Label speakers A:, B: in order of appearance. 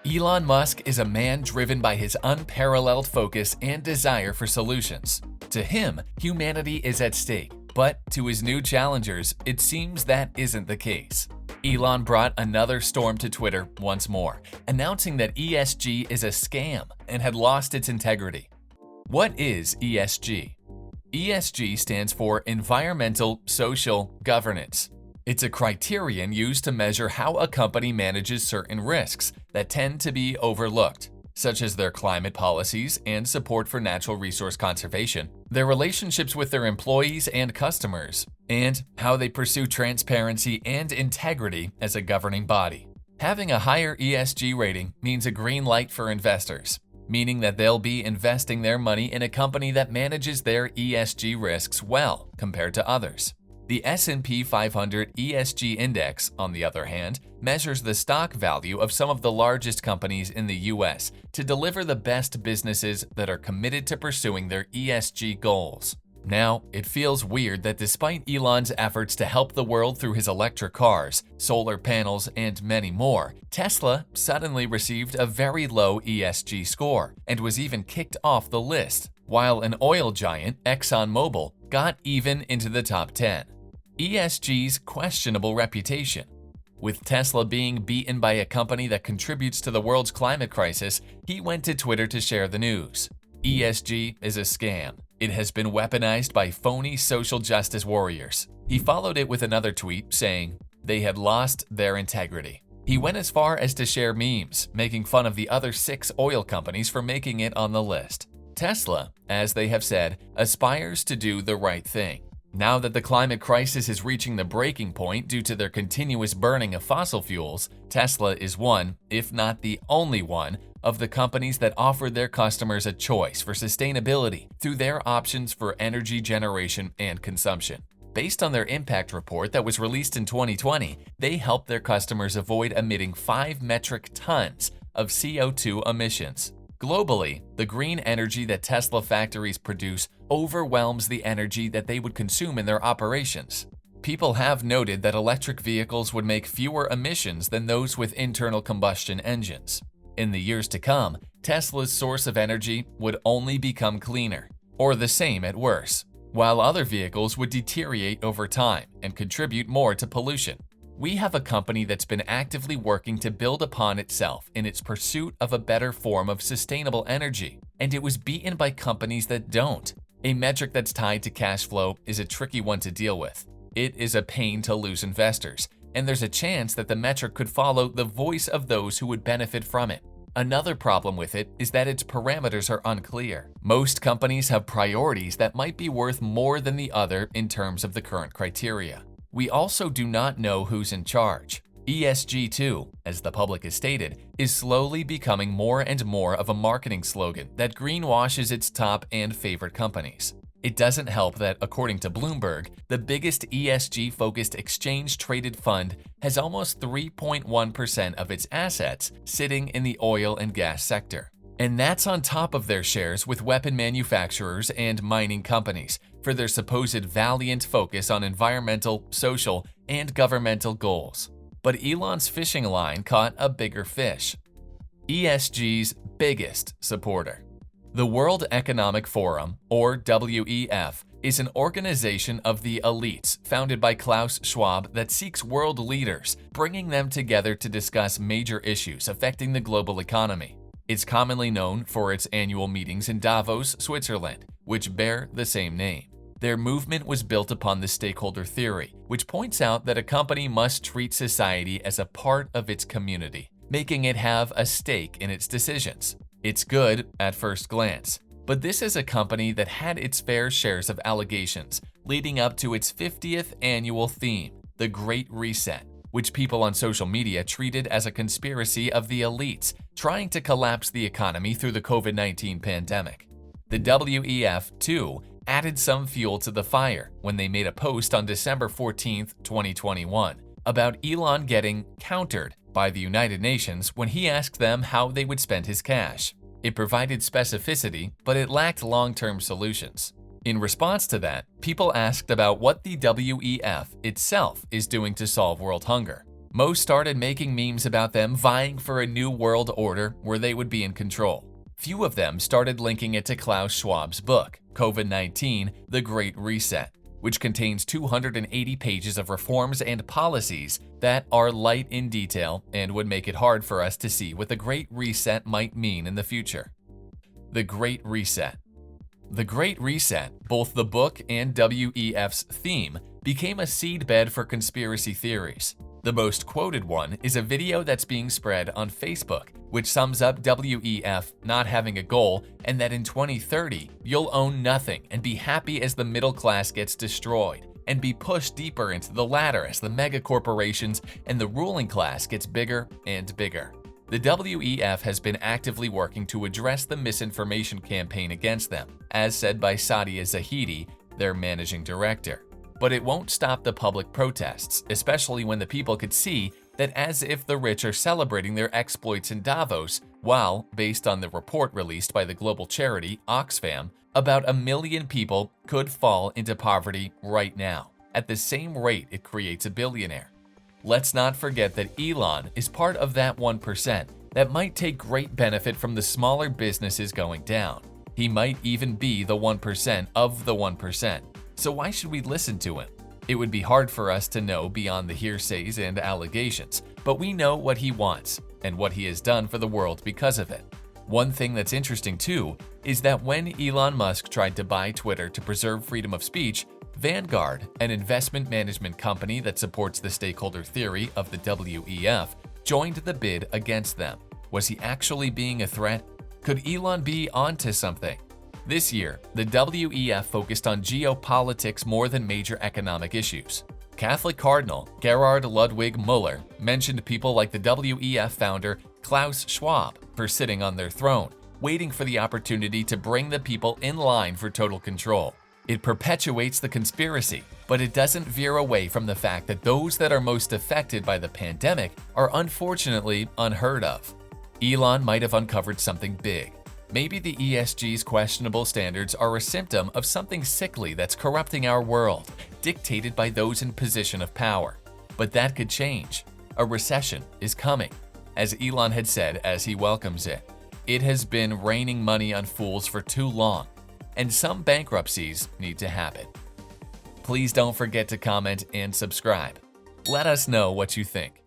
A: Elon Musk is a man driven by his unparalleled focus and desire for solutions. To him, humanity is at stake, but to his new challengers, it seems that isn't the case. Elon brought another storm to Twitter once more, announcing that ESG is a scam and had lost its integrity. What is ESG? ESG stands for Environmental, Social, Governance. It's a criterion used to measure how a company manages certain risks that tend to be overlooked, such as their climate policies and support for natural resource conservation, their relationships with their employees and customers, and how they pursue transparency and integrity as a governing body. Having a higher ESG rating means a green light for investors, meaning that they'll be investing their money in a company that manages their ESG risks well compared to others. The S&P 500 ESG Index, on the other hand, measures the stock value of some of the largest companies in the US to deliver the best businesses that are committed to pursuing their ESG goals. Now, it feels weird that despite Elon's efforts to help the world through his electric cars, solar panels, and many more, Tesla suddenly received a very low ESG score and was even kicked off the list, while an oil giant, ExxonMobil, got even into the top 10. ESG's questionable reputation. With Tesla being beaten by a company that contributes to the world's climate crisis, he went to Twitter to share the news. ESG is a scam. It has been weaponized by phony social justice warriors. He followed it with another tweet saying they had lost their integrity. He went as far as to share memes, making fun of the other 6 oil companies for making it on the list. Tesla, as they have said, aspires to do the right thing. Now that the climate crisis is reaching the breaking point due to their continuous burning of fossil fuels, Tesla is one, if not the only one, of the companies that offer their customers a choice for sustainability through their options for energy generation and consumption. Based on their impact report that was released in 2020, they help their customers avoid emitting 5 metric tons of CO2 emissions. Globally, the green energy that Tesla factories produce overwhelms the energy that they would consume in their operations. People have noted that electric vehicles would make fewer emissions than those with internal combustion engines. In the years to come, Tesla's source of energy would only become cleaner, or the same at worst, while other vehicles would deteriorate over time and contribute more to pollution. We have a company that's been actively working to build upon itself in its pursuit of a better form of sustainable energy, and it was beaten by companies that don't. A metric that's tied to cash flow is a tricky one to deal with. It is a pain to lose investors, and there's a chance that the metric could follow the voice of those who would benefit from it. Another problem with it is that its parameters are unclear. Most companies have priorities that might be worth more than the other in terms of the current criteria. We also do not know who's in charge. ESG too, as the public has stated, is slowly becoming more and more of a marketing slogan that greenwashes its top and favorite companies. It doesn't help that, according to Bloomberg, the biggest ESG-focused exchange-traded fund has almost 3.1% of its assets sitting in the oil and gas sector. And that's on top of their shares with weapon manufacturers and mining companies for their supposed valiant focus on environmental, social, and governmental goals. But Elon's fishing line caught a bigger fish. ESG's biggest supporter. The World Economic Forum, or WEF, is an organization of the elites founded by Klaus Schwab that seeks world leaders, bringing them together to discuss major issues affecting the global economy. It's commonly known for its annual meetings in Davos, Switzerland, which bear the same name. Their movement was built upon the stakeholder theory, which points out that a company must treat society as a part of its community, making it have a stake in its decisions. It's good at first glance, but this is a company that had its fair shares of allegations leading up to its 50th annual theme, the Great Reset, which people on social media treated as a conspiracy of the elites trying to collapse the economy through the COVID-19 pandemic. The WEF, too, added some fuel to the fire when they made a post on December 14, 2021, about Elon getting countered by the United Nations when he asked them how they would spend his cash. It provided specificity, but it lacked long-term solutions. In response to that, people asked about what the WEF itself is doing to solve world hunger. Most started making memes about them vying for a new world order where they would be in control. Few of them started linking it to Klaus Schwab's book, COVID-19: The Great Reset, which contains 280 pages of reforms and policies that are light in detail and would make it hard for us to see what the Great Reset might mean in the future. The Great Reset. The Great Reset, both the book and WEF's theme, became a seedbed for conspiracy theories. The most quoted one is a video that's being spread on Facebook, which sums up WEF not having a goal and that in 2030, you'll own nothing and be happy as the middle class gets destroyed, and be pushed deeper into the ladder as the mega corporations and the ruling class gets bigger and bigger. The WEF has been actively working to address the misinformation campaign against them, as said by Sadia Zahidi, their managing director. But it won't stop the public protests, especially when the people could see that as if the rich are celebrating their exploits in Davos, while, based on the report released by the global charity Oxfam, about 1 million people could fall into poverty right now, at the same rate it creates a billionaire. Let's not forget that Elon is part of that 1% that might take great benefit from the smaller businesses going down. He might even be the 1% of the 1%. So why should we listen to him? It would be hard for us to know beyond the hearsays and allegations, but we know what he wants and what he has done for the world because of it. One thing that's interesting too is that when Elon Musk tried to buy Twitter to preserve freedom of speech, Vanguard, an investment management company that supports the stakeholder theory of the WEF, joined the bid against them. Was he actually being a threat? Could Elon be onto something? This year, the WEF focused on geopolitics more than major economic issues. Catholic Cardinal Gerhard Ludwig Müller mentioned people like the WEF founder Klaus Schwab for sitting on their throne, waiting for the opportunity to bring the people in line for total control. It perpetuates the conspiracy, but it doesn't veer away from the fact that those that are most affected by the pandemic are unfortunately unheard of. Elon might have uncovered something big. Maybe the ESG's questionable standards are a symptom of something sickly that's corrupting our world, dictated by those in position of power. But that could change. A recession is coming, as Elon had said as he welcomes it. It has been raining money on fools for too long, and some bankruptcies need to happen. Please don't forget to comment and subscribe. Let us know what you think.